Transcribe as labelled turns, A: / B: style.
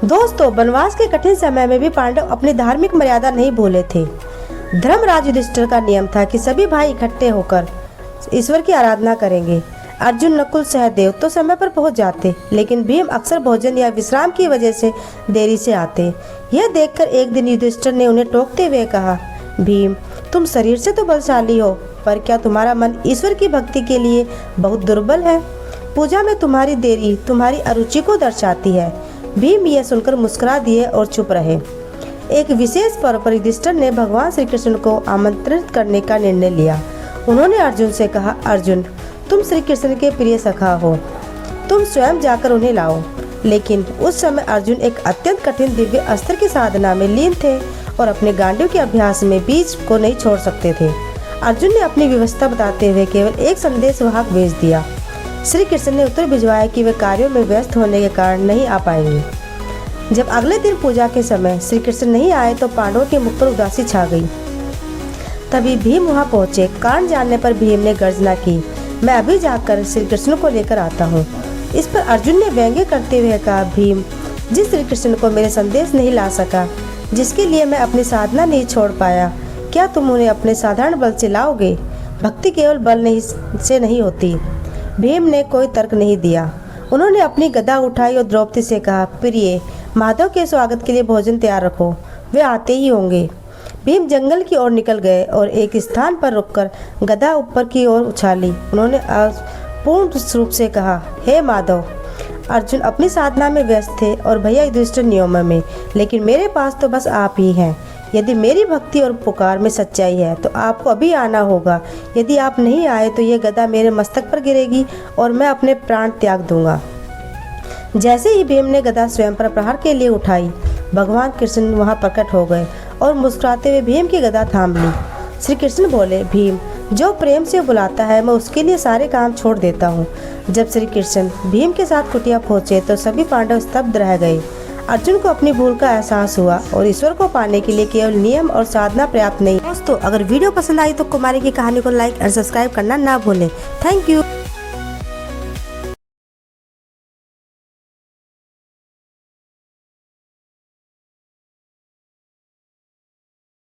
A: दोस्तों, वनवास के कठिन समय में भी पांडव अपनी धार्मिक मर्यादा नहीं भूले थे। धर्मराज युधिष्ठिर का नियम था कि सभी भाई इकट्ठे होकर ईश्वर की आराधना करेंगे। अर्जुन, नकुल, सहदेव तो समय पर पहुंच जाते, लेकिन भीम अक्सर भोजन या विश्राम की वजह से देरी से आते। यह देखकर एक दिन युधिष्ठिर ने उन्हें टोकते हुए कहा, भीम, तुम शरीर से तो बलशाली हो, पर क्या तुम्हारा मन ईश्वर की भक्ति के लिए बहुत दुर्बल है? पूजा में तुम्हारी देरी तुम्हारी अरुचि को दर्शाती है। भीम यह सुनकर मुस्कुरा दिए और चुप रहे। एक विशेष पर्व पर युधिष्ठिर ने भगवान श्री कृष्ण को आमंत्रित करने का निर्णय लिया। उन्होंने अर्जुन से कहा, अर्जुन, तुम श्री कृष्ण के प्रिय सखा हो, तुम स्वयं जाकर उन्हें लाओ। लेकिन उस समय अर्जुन एक अत्यंत कठिन दिव्य अस्त्र की साधना में लीन थे और अपने गांडीव के अभ्यास में बीच को नहीं छोड़ सकते थे। अर्जुन ने अपनी व्यवस्था बताते हुए केवल एक संदेश वाहक भेज दिया। श्री कृष्ण ने उत्तर भिजवाया कि वे कार्यों में व्यस्त होने के कारण नहीं आ पाएंगे। जब अगले दिन पूजा के समय श्री कृष्ण नहीं आए तो पांडवों के मुख पर उदासी छा गई। तभी भीम वहां पहुंचे। कारण जानने पर भीम ने गर्जना की, मैं अभी जाकर श्री कृष्ण को लेकर आता हूँ। इस पर अर्जुन ने व्यंग्य करते हुए कहा, भीम, जिस श्री कृष्ण को मेरे संदेश नहीं ला सका, जिसके लिए मैं अपनी साधना नहीं छोड़ पाया, क्या तुम उन्हें अपने साधारण बल से लाओगे? भक्ति केवल बल से नहीं होती। भीम ने कोई तर्क नहीं दिया। उन्होंने अपनी गदा उठाई और द्रौपदी से कहा, प्रिय, माधव के स्वागत के लिए भोजन तैयार रखो, वे आते ही होंगे। भीम जंगल की ओर निकल गए और एक स्थान पर रुककर गदा ऊपर की ओर उछाली। उन्होंने पूर्ण रूप से कहा, हे माधव। अर्जुन अपनी साधना में व्यस्त थे और भैया युधिष्ठिर नियम में, लेकिन मेरे पास तो बस आप ही हैं। यदि मेरी भक्ति और पुकार में सच्चाई है तो आपको अभी आना होगा। यदि आप नहीं आए तो यह गदा मेरे मस्तक पर गिरेगी और मैं अपने प्राण त्याग दूंगा। जैसे ही भीम ने गदा स्वयं पर प्रहार के लिए उठाई, भगवान कृष्ण वहां प्रकट हो गए और मुस्कुराते हुए भीम की गदा थाम ली। श्री कृष्ण बोले, भीम, जो प्रेम से बुलाता है मैं उसके लिए सारे काम छोड़ देता हूँ। जब श्री कृष्ण भीम के साथ कुटिया पहुँचे तो सभी पांडव स्तब्ध रह गए। अर्जुन को अपनी भूल का एहसास हुआ और ईश्वर को पाने के लिए केवल नियम और साधना पर्याप्त नहीं। दोस्तों, अगर वीडियो पसंद आई तो कुमारी की कहानी को लाइक और सब्सक्राइब करना ना भूलें। Thank you.